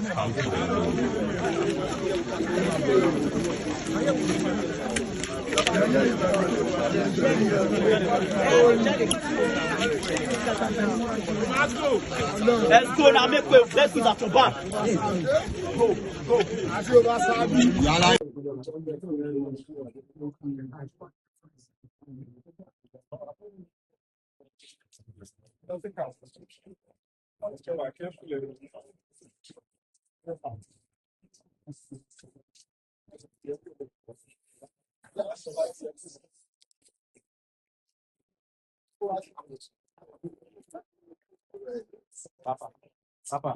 Let's go now, make way. Let's go at your back. Go. Papa.